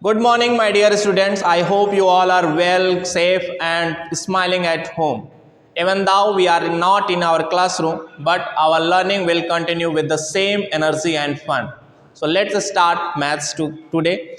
Good morning, my dear students. I hope you all are well, safe, and smiling at home. Even though we are not in our classroom, but our learning will continue with the same energy and fun. So let's start maths today.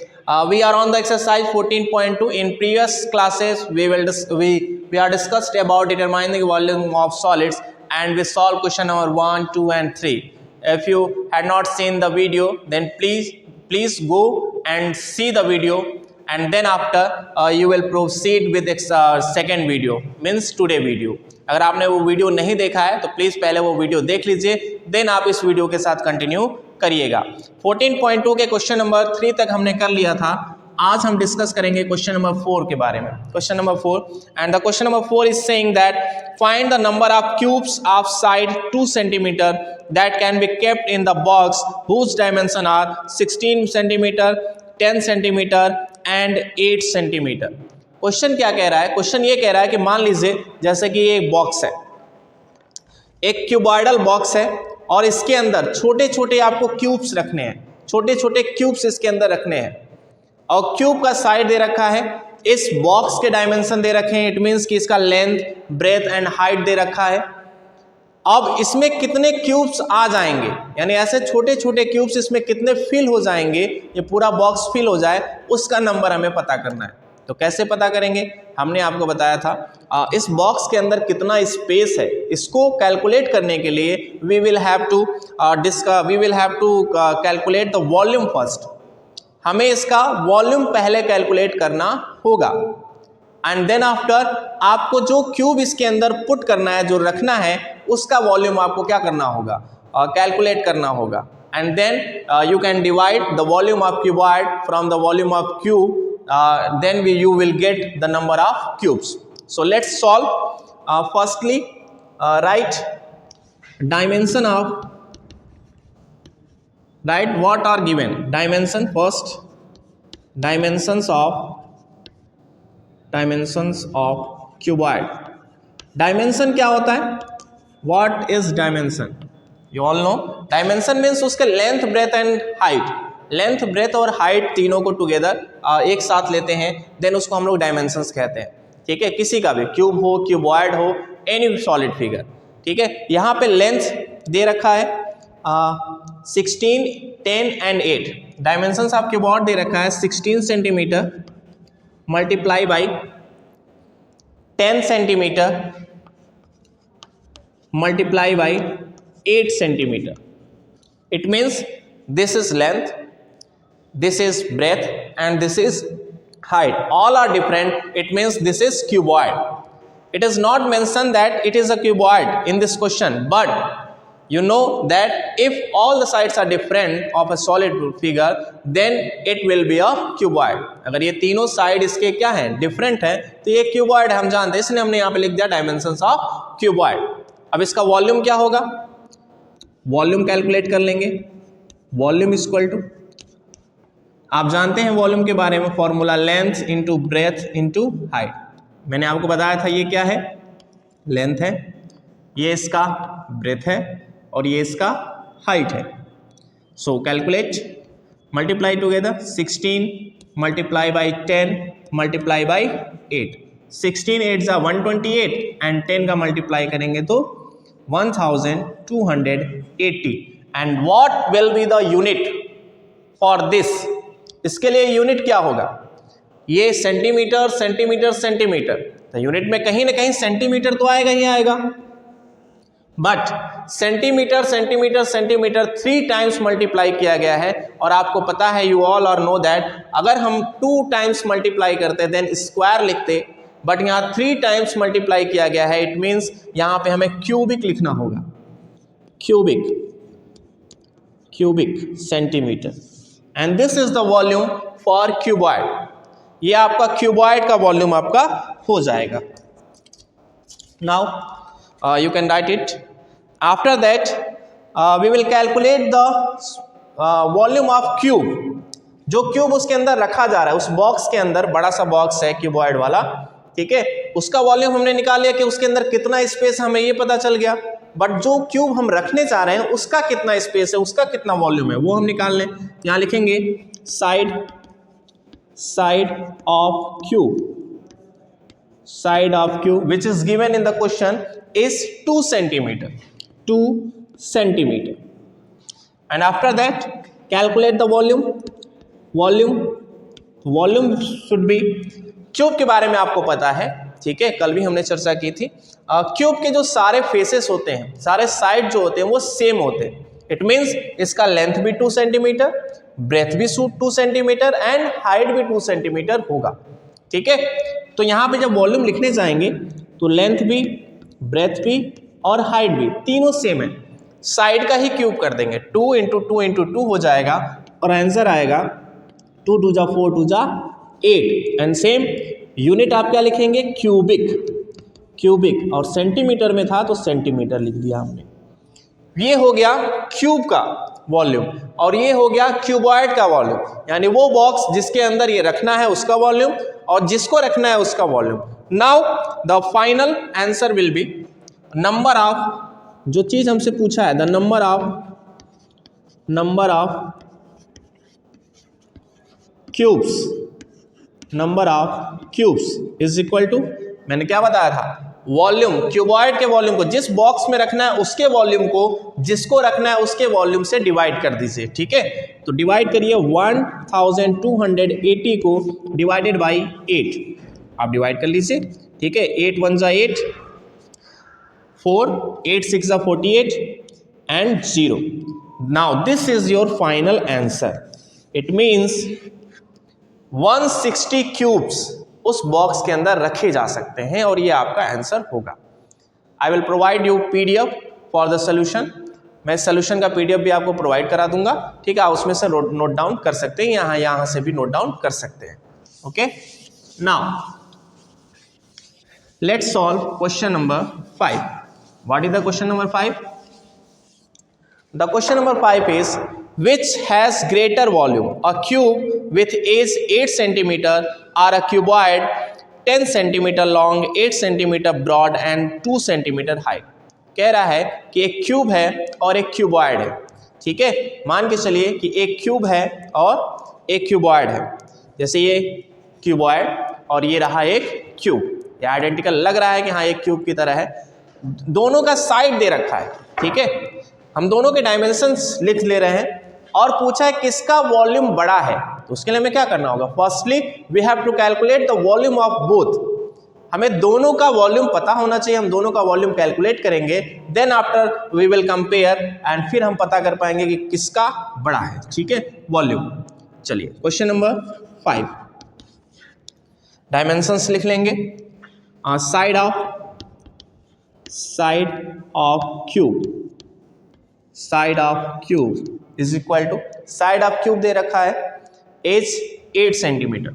We are on the exercise 14.2. In previous classes, we are discussed about determining the volume of solids, and we solved question number 1, 2, and 3. If you had not seen the video, then please go and see the video, and then after you will proceed with second video, means today video. अगर आपने वो video नहीं देखा है तो please पहले वो video देख लीजिए, देन आप इस वीडियो के साथ कंटिन्यू करिएगा। 14.2 के क्वेश्चन नंबर 3 तक हमने कर लिया था। आज हम डिस्कस करेंगे क्वेश्चन नंबर 4 के बारे में। Question number 4, and the question number 4 is saying that find the number of cubes of side 2 centimetre that can be kept in the box whose dimension are 16 centimeter, 10 centimeter and 8 centimeter। Question क्या कह रहा है? Question ये कह रहा है कि मान लीजिए जैसे कि ये एक बॉक्स है, एक क्यूबॉइडल बॉक्स है, और इसके अंदर छोटे छोटे आपको क्यूब्स रखने हैं, छोटे छोटे क्यूब्स इसके अंदर रखने हैं, और क्यूब का साइड दे रखा है, इस बॉक्स के डायमेंशन दे रखे हैं, इट मीन्स कि इसका लेंथ, ब्रेथ एंड हाइट दे रखा है। अब इसमें कितने क्यूब्स आ जाएंगे, यानी ऐसे छोटे छोटे क्यूब्स इसमें कितने फिल हो जाएंगे, ये पूरा बॉक्स फिल हो जाए, उसका नंबर हमें पता करना है। तो कैसे पता करेंगे? हमने आपको बताया था इस बॉक्स के अंदर कितना स्पेस है, इसको कैलकुलेट करने के लिए we will have to calculate the volume first. हमें इसका वॉल्यूम पहले कैलकुलेट करना होगा, एंड देन आफ्टर आपको जो क्यूब इसके अंदर पुट करना है, जो रखना है, उसका वॉल्यूम आपको क्या करना होगा, कैलकुलेट करना होगा। And then you can divide the volume of cuboid from the volume of cube, then you will get the number of cubes. So let's solve. Firstly write dimension of, write what are given dimension first, dimensions of cuboid. Dimension क्या होता है? What is dimension? You all know dimension means उसके length, breadth and height. Length, breadth और height तीनों को together एक साथ लेते हैं, देन उसको हम लोग डायमेंशंस कहते हैं। ठीक है, किसी का भी क्यूब हो, क्यूबॉइड हो, एनी सॉलिड फिगर। ठीक है, यहाँ पे लेंथ दे रखा है 16, 10 एंड 8। डायमेंशंस ऑफ क्यूबॉइड दे रखा है 16 centimetre multiply by 10 centimetre multiply by 8 centimeter. It means this is length, this is breadth, and this is height. All are different. It means this is cuboid. It is not mentioned that it is a cuboid in this question, but you know that if all the sides are different of a solid figure, then it will be a cuboid. अगर ये तीनों side इसके क्या हैं, different हैं, तो ये cuboid हम जानते हैं, इसलिए हमने यहाँ पे लिख दिया डायमेंशंस ऑफ क्यूबॉइड। अब इसका वॉल्यूम क्या होगा? वॉल्यूम कैलकुलेट कर लेंगे। वॉल्यूम इक्वल टू, आप जानते हैं वॉल्यूम के बारे में formula, length into breadth into height. मैंने आपको बताया था ये क्या है, लेंथ है, ये इसका ब्रेथ है, और ये इसका हाइट है। सो calculate, multiply together 16 multiply by 10 multiply by 8। 16 8 जा 128 एंड 10 का मल्टीप्लाई करेंगे तो 1280। And what will be the unit for this? इसके लिए यूनिट क्या होगा? ये सेंटीमीटर सेंटीमीटर सेंटीमीटर, तो यूनिट में कहीं ना कहीं सेंटीमीटर तो आएगा ही आएगा, but centimetre centimetre centimetre 3 times multiply किया गया है, और आपको पता है, you all are know that अगर हम 2 टाइम्स मल्टीप्लाई करते देन स्क्वायर लिखते, बट यहाँ 3 टाइम्स मल्टीप्लाई किया गया है, इट मीन्स यहाँ पे हमें क्यूबिक लिखना होगा, cubic centimetre, and this is the volume for cuboid. ये आपका क्यूबॉइड का वॉल्यूम आपका हो जाएगा। Now you can write it. After that we will calculate the volume of cube. जो क्यूब उसके अंदर रखा जा रहा है, उस बॉक्स के अंदर, बड़ा सा बॉक्स है क्यूबॉइड वाला, ठीक है, उसका वॉल्यूम हमने निकाल लिया कि उसके अंदर कितना स्पेस, हमें ये पता चल गया, बट जो क्यूब हम रखने चाह रहे हैं उसका कितना स्पेस है, उसका कितना वॉल्यूम है, वो हम निकाल लें। यहाँ लिखेंगे side side of cube, side of cube which is given in the question is 2 centimeter, 2 centimeter. And after that calculate the volume. Volume should B, cube के बारे में आपको पता है, ठीक है, कल भी हमने चर्चा की थी। क्यूब के जो सारे फेसेस होते हैं, सारे साइड जो होते हैं वो सेम होते हैं। इट मीन्स इसका लेंथ भी 2 सेंटीमीटर, ब्रेथ भी 2 सेंटीमीटर एंड हाइट भी 2 सेंटीमीटर होगा, ठीक है। तो यहाँ पे जब वॉल्यूम लिखने जाएंगे तो लेंथ भी, ब्रेथ भी और हाइट भी तीनों सेम है, साइड का ही क्यूब कर देंगे, 2 इंटू 2 इंटू 2 हो जाएगा और आंसर आएगा 2 2 जा 4 2 जा 8। एंड सेम यूनिट आप क्या लिखेंगे, क्यूबिक, और सेंटीमीटर में था तो सेंटीमीटर लिख दिया हमने। ये हो गया क्यूब का वॉल्यूम और ये हो गया क्यूबॉइड का वॉल्यूम, यानी वो बॉक्स जिसके अंदर ये रखना है उसका वॉल्यूम और जिसको रखना है उसका volume. Now the final answer will be number of, जो चीज हमसे पूछा है, the number of cubes is equal to, मैंने क्या बताया था, वॉल्यूम, क्यूबॉइड के वॉल्यूम को जिस बॉक्स में रखना है उसके वॉल्यूम को जिसको रखना है उसके वॉल्यूम से डिवाइड कर दीजिए, ठीक है। तो डिवाइड करिए 1280 को डिवाइडेड बाई 8, आप डिवाइड कर लीजिए, ठीक है। 8 1 जा 8, 4 8 6 जा 48 and 0। Now this is your final answer. It means 160 cubes उस बॉक्स के अंदर रखे जा सकते हैं और ये आपका आंसर होगा। I will provide you PDF for the solution, मैं सोल्यूशन का PDF भी आपको प्रोवाइड करा दूंगा, ठीक है। आप उसमें से नोट डाउन कर सकते हैं, यहाँ से भी नोट डाउन कर सकते हैं, okay. Now let's solve question number 5। What is the question number 5? The question number 5 is which has greater volume, a cube with age 8 centimeter or a cuboid 10 centimeter long, 8 centimeter broad and 2 centimeter height। कह रहा है कि एक cube है और एक cuboid है, ठीक है। मान के चलिए कि एक क्यूब है और एक क्यूबॉइड है, जैसे ये क्यूबॉइड और ये रहा एक क्यूब, ये आइडेंटिकल लग रहा है कि हाँ एक क्यूब की तरह है। दोनों का साइड दे रखा है, ठीक है। हम दोनों के डायमेंशंस लिख ले रहे हैं और पूछा है किसका वॉल्यूम बड़ा है, तो उसके लिए हमें क्या करना होगा, firstly we have to calculate the volume of both. हमें दोनों का वॉल्यूम पता होना चाहिए, हम दोनों का वॉल्यूम कैलकुलेट करेंगे, then after we will compare and फिर हम पता कर पाएंगे कि किसका बड़ा है, ठीक है, वॉल्यूम। चलिए क्वेश्चन नंबर 5, डायमेंशंस लिख लेंगे। Side of cube is equal to, side of cube दे रखा है एज 8 सेंटीमीटर।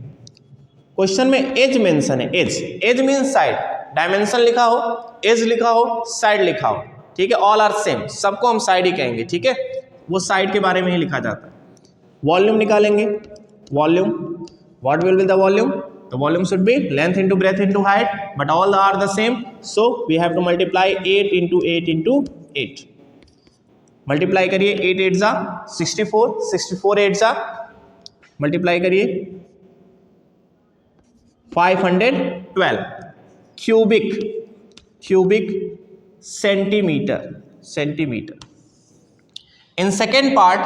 क्वेश्चन में एज मेंशन है, एज मीन्स साइड, डायमेंशन लिखा हो, एज लिखा हो, साइड लिखा हो, ठीक है। ऑल आर सेम, सबको हम साइड ही कहेंगे, ठीक है, वो साइड के बारे में ही लिखा जाता है। वॉल्यूम निकालेंगे, volume, what will be the volume, the volume should be length into breadth into height, but all are the same, so we have to multiply 8 into 8 into 8। Multiply करिए, 8 8 जा 64, 64 8 जा मल्टीप्लाई करिए 512 cubic centimetre. In second part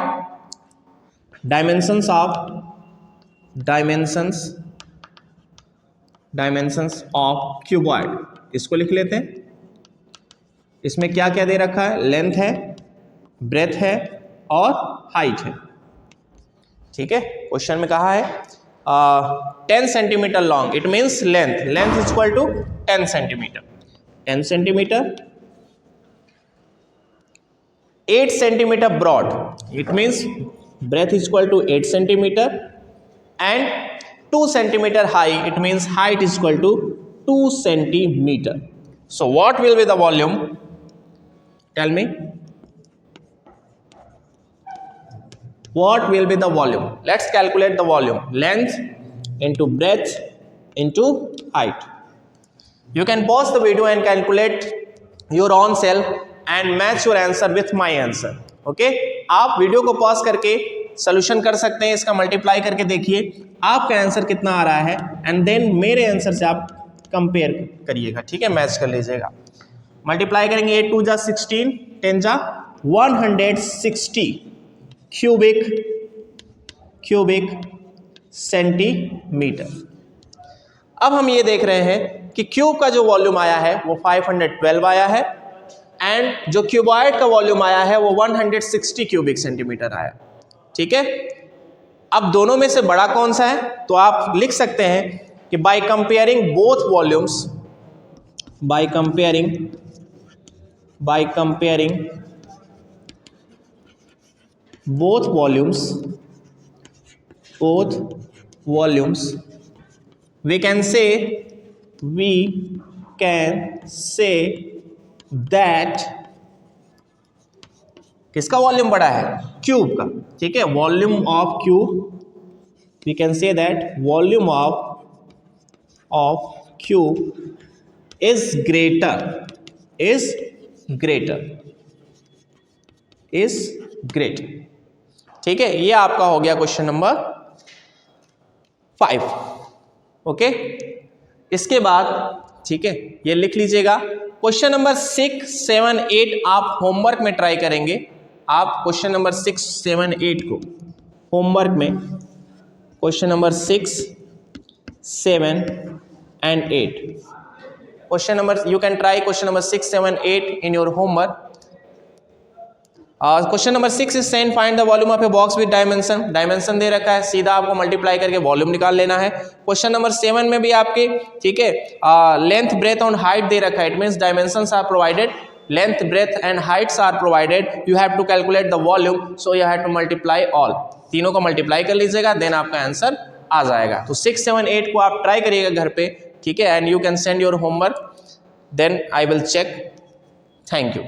dimensions of cuboid, इसको लिख लेते हैं। इसमें क्या क्या दे रखा है, लेंथ है, ब्रेथ है और हाइट है, ठीक है। क्वेश्चन में कहा है 10 centimetre long, it means length is equal to 10 centimetre, 8 centimetre broad, it means breadth is equal to 8 centimetre and 2 centimetre high, it means height is equal to 2 centimetre. So what will be the volume, tell me, what will be the volume? Let's calculate the volume, length into breadth into height. You can pause the video and calculate your own self and match your answer with my answer, okay? आप video को pause करके solution कर सकते हैं, इसका multiply करके देखिए आपका आंसर कितना आ रहा है, एंड देन मेरे आंसर से आप कंपेयर करिएगा, ठीक है, मैच कर लीजिएगा। मल्टीप्लाई करेंगे 8 2 जा 16, 10 जा 160 क्यूबिक सेंटीमीटर। अब हम ये देख रहे हैं कि क्यूब का जो वॉल्यूम आया है वो 512 आया है, एंड जो क्यूबॉइड का वॉल्यूम आया है वो 160 क्यूबिक सेंटीमीटर आया, ठीक है। अब दोनों में से बड़ा कौन सा है, तो आप लिख सकते हैं कि by comparing both volumes, by comparing both volumes we can say that किसका वॉल्यूम बड़ा है, क्यूब का, ठीक है, volume of cube, we can say that volume of cube is greater, ठीक है। ये आपका हो गया क्वेश्चन नंबर 5, ओके। इसके बाद, ठीक है, ये लिख लीजिएगा, क्वेश्चन नंबर 6 7 8 आप होमवर्क में ट्राई करेंगे। आप क्वेश्चन नंबर 6 7 8 को होमवर्क में, question number 6 7 and 8 question number, you can try question number 6 7 8 in your homework. Question number 6 is same find the volume of a box with dimension दे रखा है, सीधा आपको मल्टीप्लाई करके वॉल्यूम निकाल लेना है। क्वेश्चन नंबर 7 में भी आपके, ठीक है, लेंथ ब्रेथ और हाइट दे रखा है, it means dimensions are provided, length breadth and heights are provided, you have to calculate the volume, so you have to multiply all, तीनों को मल्टीप्लाई कर लीजिएगा, देन आपका आंसर आ जाएगा। तो 6 7 8 को आप ट्राई करिएगा घर पे, ठीक है, and you can send your homework, then I will check. Thank you.